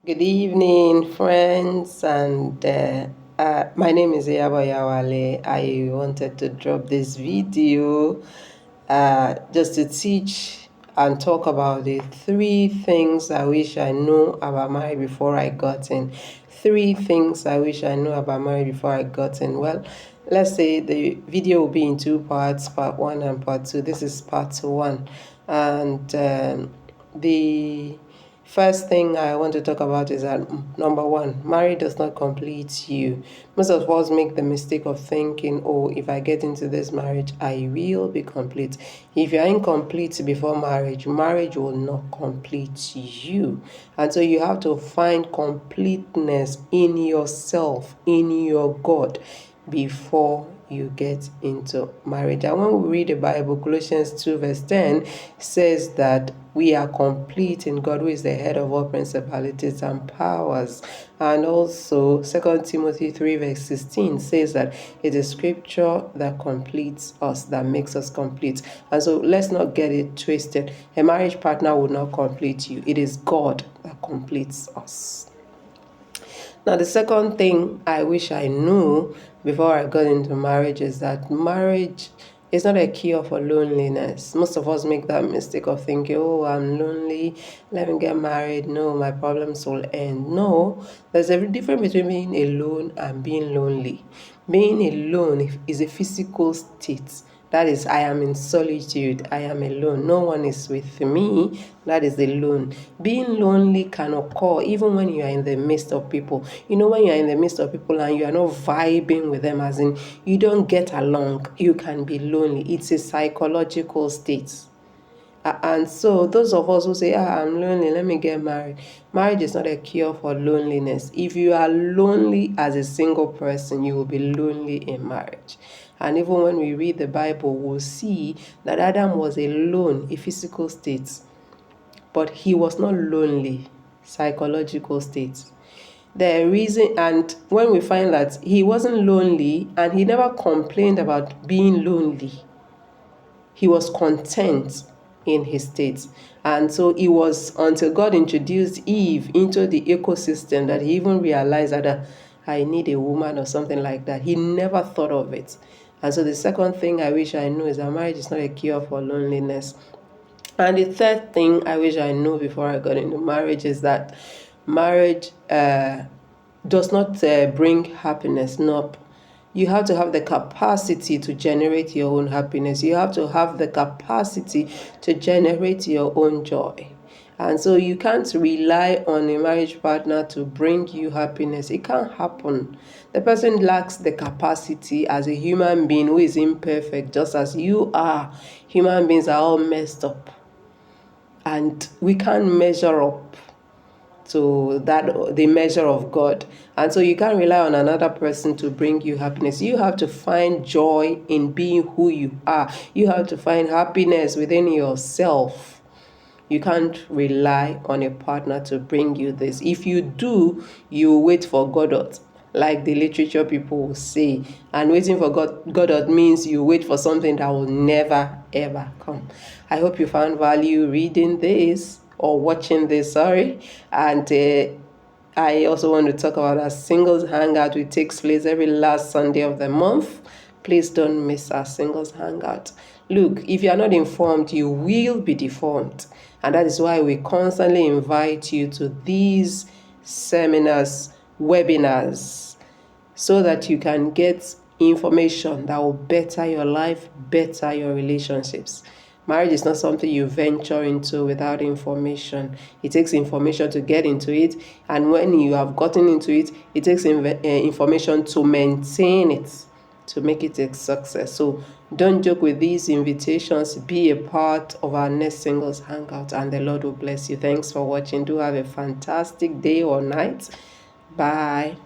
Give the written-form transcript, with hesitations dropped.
Good evening, friends, and my name is Oyawale. I wanted to drop this video just to teach and talk about the 3 things I wish I knew about marriage before I got in. 3 things I wish I knew about marriage before I got in. Well, let's say the video will be in 2 parts, part 1 and part 2. This is part 1, and the first thing I want to talk about is that number 1, marriage does not complete you. Most of us make the mistake of thinking, oh, if I get into this marriage, I will be complete. If you're incomplete before marriage, marriage will not complete you. And so you have to find completeness in yourself, in your God, before you get into marriage. And when we read the Bible, Colossians 2 verse 10 says that we are complete in God, who is the head of all principalities and powers. And also 2 Timothy 3 verse 16 says that it is Scripture that completes us, that makes us complete. And so let's not get it twisted. A marriage partner will not complete you. It is God that completes us. Now, the second thing I wish I knew before I got into marriage is that marriage is not a cure for loneliness. Most of us make that mistake of thinking, oh, I'm lonely, let me get married. No, my problems will end. No, there's a difference between being alone and being lonely. Being alone is a physical state. That is, I am in solitude. I am alone. No one is with me. That is alone. Being lonely can occur even when you are in the midst of people. You know, when you are in the midst of people and you are not vibing with them, as in you don't get along, you can be lonely. It's a psychological state. And so those of us who say, I'm lonely, let me get married. Marriage is not a cure for loneliness. If you are lonely as a single person, you will be lonely in marriage. And even when we read the Bible, we'll see that Adam was alone, a physical state, but he was not lonely, psychological state. The reason, and when we find that he wasn't lonely and he never complained about being lonely, he was content in his state. And so it was until God introduced Eve into the ecosystem that he even realized that I need a woman or something like that. He never thought of it. And so the second thing I wish I knew is that marriage is not a cure for loneliness. And the third thing I wish I knew before I got into marriage is that marriage does not bring happiness. No. You have to have the capacity to generate your own happiness. You have to have the capacity to generate your own joy. And so you can't rely on a marriage partner to bring you happiness. It can't happen. The person lacks the capacity as a human being who is imperfect, just as you are. Human beings are all messed up. And we can't measure up to that, the measure of God. And so you can't rely on another person to bring you happiness. You have to find joy in being who you are. You have to find happiness within yourself. You can't rely on a partner to bring you this. If you do, you wait for Godot, like the literature people will say. And waiting for Godot means you wait for something that will never, ever come. I hope you found value reading this or watching this, And I also want to talk about our singles hangout, which takes place every last Sunday of the month. Please don't miss our singles hangout. Look, if you are not informed, you will be deformed. And that is why we constantly invite you to these seminars, webinars, so that you can get information that will better your life, better your relationships. Marriage is not something you venture into without information. It takes information to get into it. And when you have gotten into it, it takes information to maintain it, to make it a success. So don't joke with these invitations. Be a part of our next singles hangout, and the Lord will bless you. Thanks for watching. Do have a fantastic day or night. Bye.